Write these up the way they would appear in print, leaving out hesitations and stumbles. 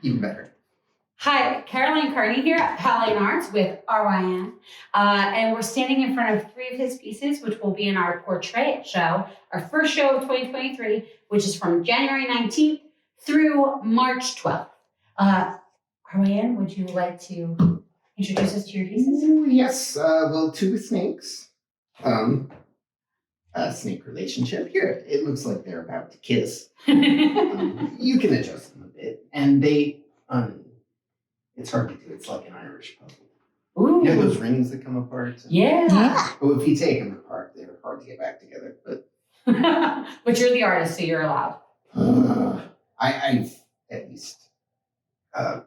Even better. Hi, Caroline Kearney here at Powell Arts with RYN. And we're standing in front of 3 of his pieces, which will be in our Portray-It show, our first show of 2023, which is from January 19th through March 12th. RYN, would you like to introduce us to your pieces? Yes, well, 2 snakes. A snake relationship. Here, it looks like they're about to kiss. You can adjust them a bit. And they, it's hard to do. It's like an Irish puzzle. Ooh. You know those rings that come apart? Yeah. Well, if you take them apart, they're hard to get back together. But but you're the artist, so you're allowed. I've at least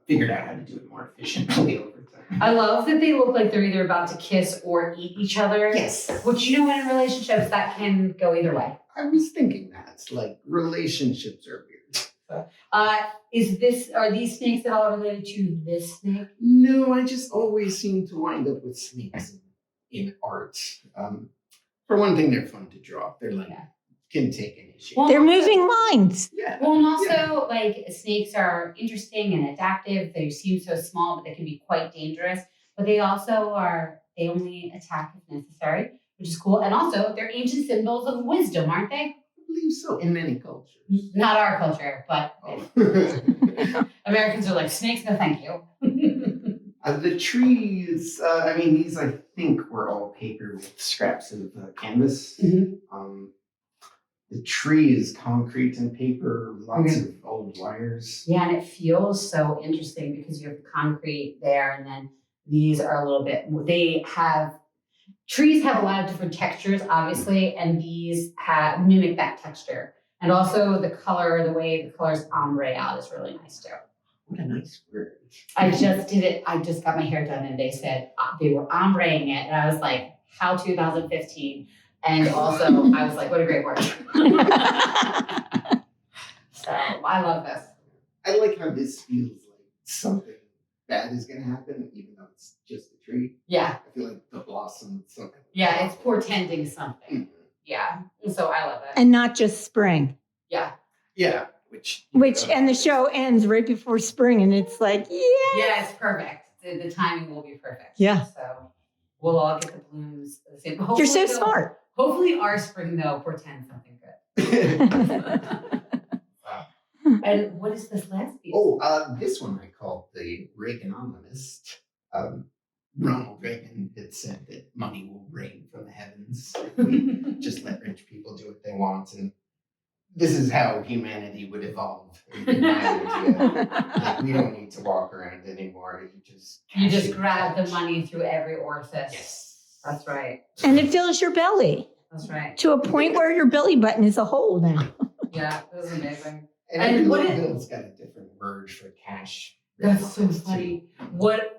figured out how to do it more efficiently over time. I love that they look like they're either about to kiss or eat each other. Yes. Which, you know, in relationships, that can go either way. I was thinking that. Like, relationships are weird. Are these snakes at all related to this snake? No, I just always seem to wind up with snakes in art. For one thing, they're fun to draw. They're like, can take any shape. They're moving minds. Yeah. Well, and also, like, snakes are interesting and adaptive. They seem so small, but they can be quite dangerous. But they also they only attack if necessary, which is cool. And also, they're ancient symbols of wisdom, aren't they? I believe so, in many cultures. Not our culture, but Americans are like, snakes, no thank you. The trees, these I think were all paper with scraps of canvas. Mm-hmm. The tree is concrete and paper, lots of old wires. Yeah, and it feels so interesting because you have the concrete there, and then these are a little bit, trees have a lot of different textures, obviously, and these mimic that texture. And also the color, the way the colors ombre out is really nice too. What a nice word. I just did it. I just got my hair done and they said they were ombreing it. And I was like, how 2015? And also I was like, what a great word. So I love this. I like how this feels like something bad is going to happen, even though it's just a tree. Yeah. I feel like the blossom, something. Yeah, it's portending something. Mm-hmm. Yeah. And so I love it. And not just spring. Yeah. Yeah. And the show ends right before spring, and it's like, yeah, it's perfect. The timing will be perfect. Yeah. So we'll all get the blooms at the same time. You're so smart. Hopefully our spring, though, portends something good. And what is this last piece? This one I called the Reaganomist. Ronald Reagan had said that money will rain from the heavens if we just let rich people do what they want, and this is how humanity would evolve. In my idea. Like, we don't need to walk around anymore. You just grab the money through every orifice. Yes. That's right. And it fills your belly. That's right. To a point where your belly button is a hole now. Yeah, this is amazing. And every little bill's got a different word for cash. That's so funny. What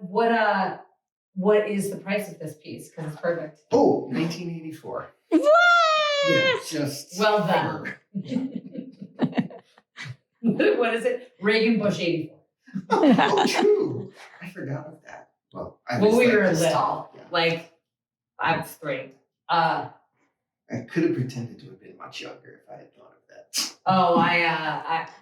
is the price of this piece? Because it's perfect. Oh, 1984. What? Yeah, just well done. What is it? Reagan Bush 84. Oh, true. I forgot of that. Well, we were little. Yeah. Like, I was 3. I could have pretended to have been much younger if I had thought of that. Oh,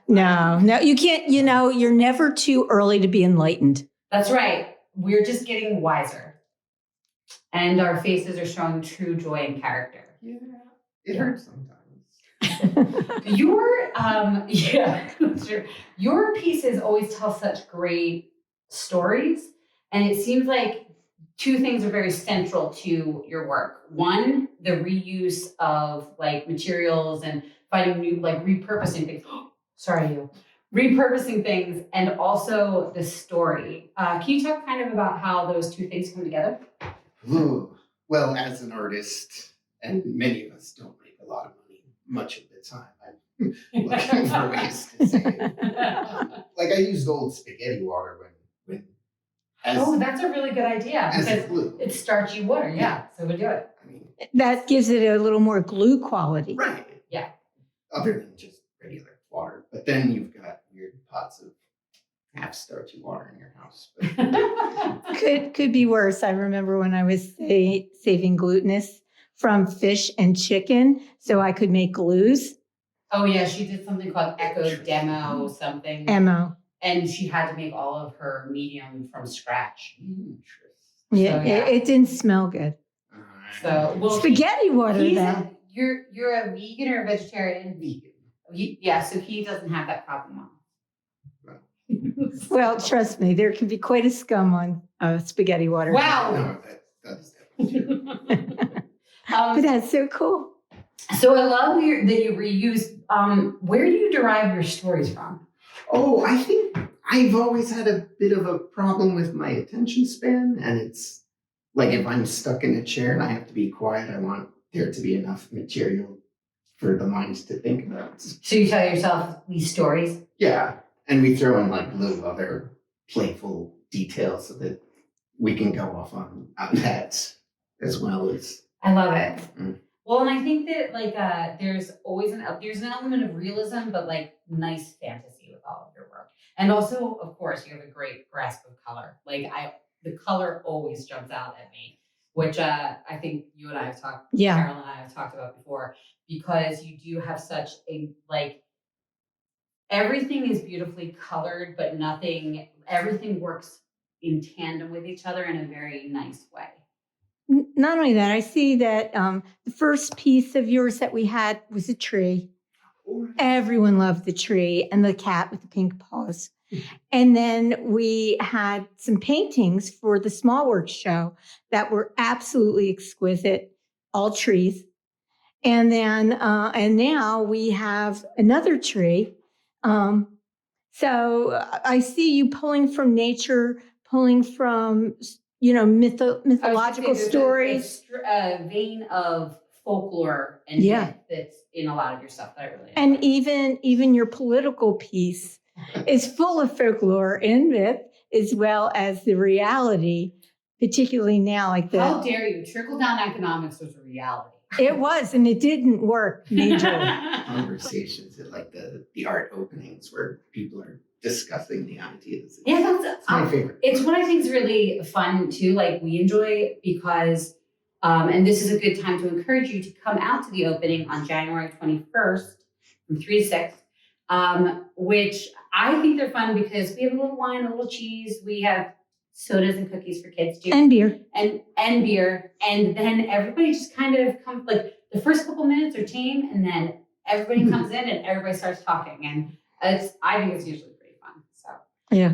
No, you can't, you're never too early to be enlightened. That's right. We're just getting wiser. And our faces are showing true joy and character. Yeah. It hurts sometimes. Your pieces always tell such great stories. And it seems like 2 things are very central to your work. One, the reuse of like materials and finding new, like repurposing things. Repurposing things, and also the story. Can you talk kind of about how those 2 things come together? Ooh. Well, as an artist, and many of us don't make a lot of money much of the time. I'm looking for ways to save. Like I used old spaghetti water when that's a really good idea because it's starchy water. Yeah, so we do it. That gives it a little more glue quality. Right. Yeah. Other than just regular water, but then you've got weird pots of half starchy water in your house. Could be worse. I remember when I was saving glutinous from fish and chicken so I could make glues. Oh yeah, she did something called Echo Demo something. Mo. And she had to make all of her medium from scratch. Interesting. Yeah, So, yeah. It didn't smell good. So well, Spaghetti water, though. You're a vegan or a vegetarian? Vegan. Yeah, so he doesn't have that problem. Well, trust me, there can be quite a scum on spaghetti water. Wow. No, that's definitely true. But that's so cool. So I love that you reuse. Where do you derive your stories from? Oh, I think I've always had a bit of a problem with my attention span. And it's like if I'm stuck in a chair and I have to be quiet, I want there to be enough material for the mind to think about. So you tell yourself these stories? Yeah. And we throw in like little other playful details so that we can go off on that as well as. I love it. Mm. Well, and I think that like there's always an element of realism, but like nice fantasy with all of your work. And also, of course, you have a great grasp of color. Like the color always jumps out at me, which I think you and I have talked, Carol and I have talked about before, because you do have such a like. Everything is beautifully colored, but everything works in tandem with each other in a very nice way. Not only that, I see that the first piece of yours that we had was a tree. Everyone loved the tree and the cat with the pink paws. And then we had some paintings for the Small Works show that were absolutely exquisite, all trees. And then, and now we have another tree. So I see you pulling from nature, pulling from, mythological stories. A vein of folklore and myth that's in a lot of your stuff that I really and enjoy. even your political piece is full of folklore and myth as well as the reality, particularly now like the. How dare you? Trickle-Down Economics was a reality. It was, and it didn't work majorly. Conversations at like the art openings where people are discussing the ideas. Yeah, that's my favorite. It's what I think is really fun too. Like we enjoy because, and this is a good time to encourage you to come out to the opening on January 21st from 3 to 6, which I think they're fun because we have a little wine, a little cheese. We have sodas and cookies for kids too. And beer. And beer. And then everybody just kind of comes, like the first couple minutes are tame and then everybody comes in and everybody starts talking. And I think it's usually pretty fun. So yeah.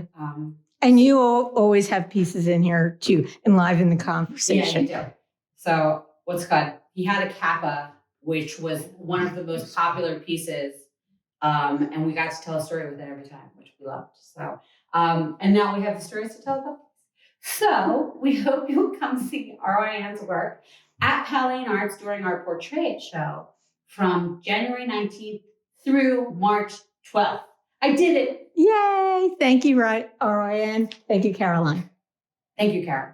And you always have pieces in here to enliven the conversation. Yeah, you do. So what's good? He had a kappa, which was one of the most popular pieces. And we got to tell a story with it every time, which we loved. So, and now we have the stories to tell about. So we hope you'll come see RYN's work at Powell Arts during our Portray-It show from January 19th through March 12th. I did it. Yay. Thank you, RYN. Thank you, Caroline. Thank you, Carol.